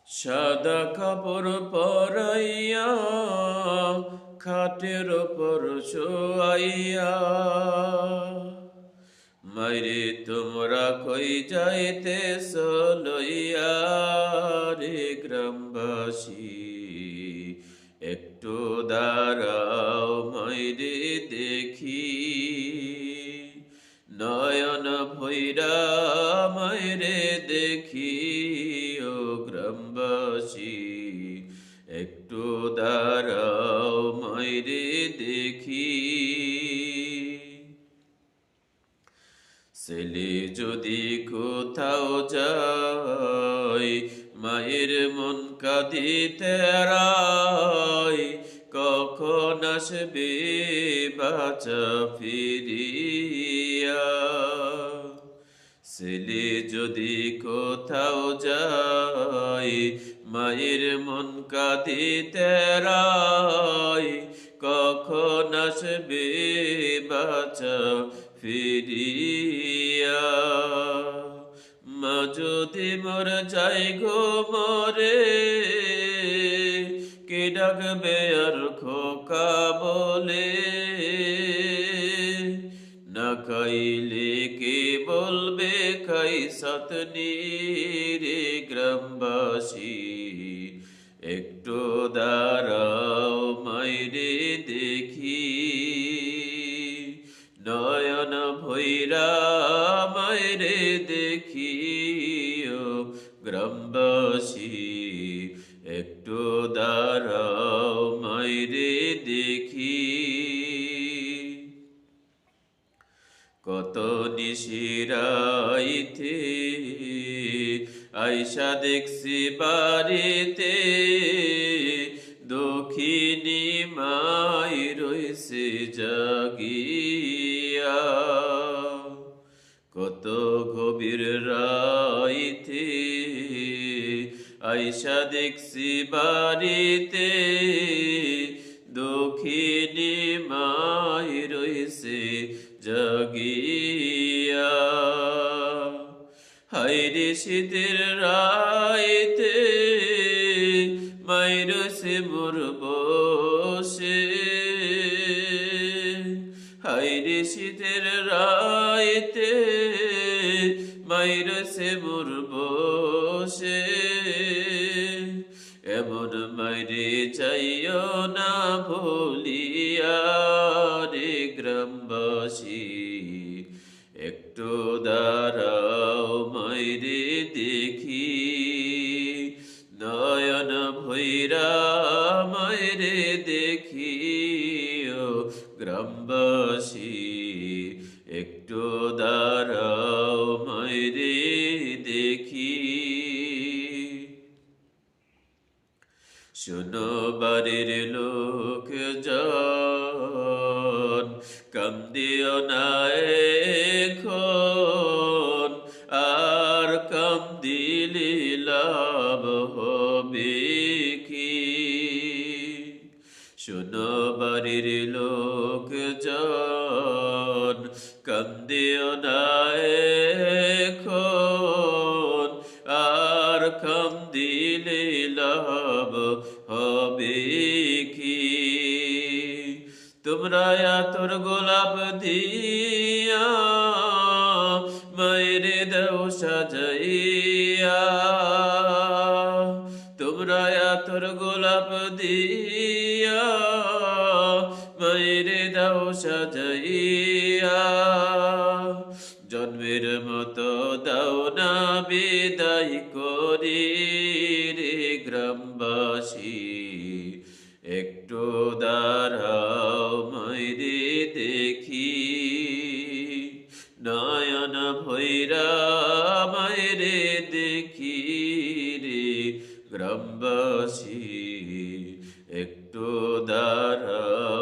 সাদা কাপড় পরাইয়া খাটের ওপর শোয়াইয়া মাইরে তোমরা কই যাইতেছ লইয়া রে গ্রামবাসী একটু দাঁড়াও মাইরে দেখি নয়ন ভৈরা মাইরে দেখি ও গ্রামবাসী একটু দাঁড়াও মাইরে দেখি ছেলে যদি কোথাও যায় মায়ের মন কাঁদিতে রায় কখন আসবে বাচ্চা ফিরিয়া ছেলে যদি কোথাও যায় মায়ের মন কাঁদিতে রায় কখন আসবে বাচ্চা ফিরিয়া মা যদি মোর যাই গো মরে কে ডাকবে আর খোকা বলে না খাইলে কে বলবে খাই সাতনি রে গ্রামবাসী একটু দাঁড়াও মাইরে দেখি নয়ন ভৈরা মাইরে দেখি ও গ্রামবাসী একটু দাঁড়াও মাইরে দেখি কত নিশিরাইতে আইসা দেখছি বাড়িতে দক্ষিণী মাই রইছে জাগিয়া কত গভীর রাইতে আইসা দেখছি বাড়িতে দক্ষিণী মাই রইছে জাগিয়া হাইরে শীতের রাইতে মাই রইছে মোর বসে হাইরে শীতের রাইতে মাই রইছে মোর বসে এমন মাইরে চাইও না ভুলিয়া রে গ্রামবাসী একটু দাঁড়াও মাইরে দেখি নয়ন ভৈরা মাইরে দেখি ও গ্রামবাসী একটু দাঁড়াও মাইরে দেখি শোনো বাড়ির লোক জন কান্দিও না এখন আর কান্দিলে লাভ হবে কি শোনো বাড়ির লোক জন কান্দিও না এখন আর কান্দিলে লাভ হবে কি তোমরা তোর গোলাপ দিয়া মায়েরে দাও সাজাইয়া তোমরা তোর গোলাপ দিয়া মায়েরে দাও সাজাইয়া জন্মের মতো দাও না বিদায় করি রে গ্রামবাসী একটু দাঁড়াও মাইরে দেখি নয়ন ভৈরা মাইরে দেখি রে গ্রামবাসী একটু দাঁড়াও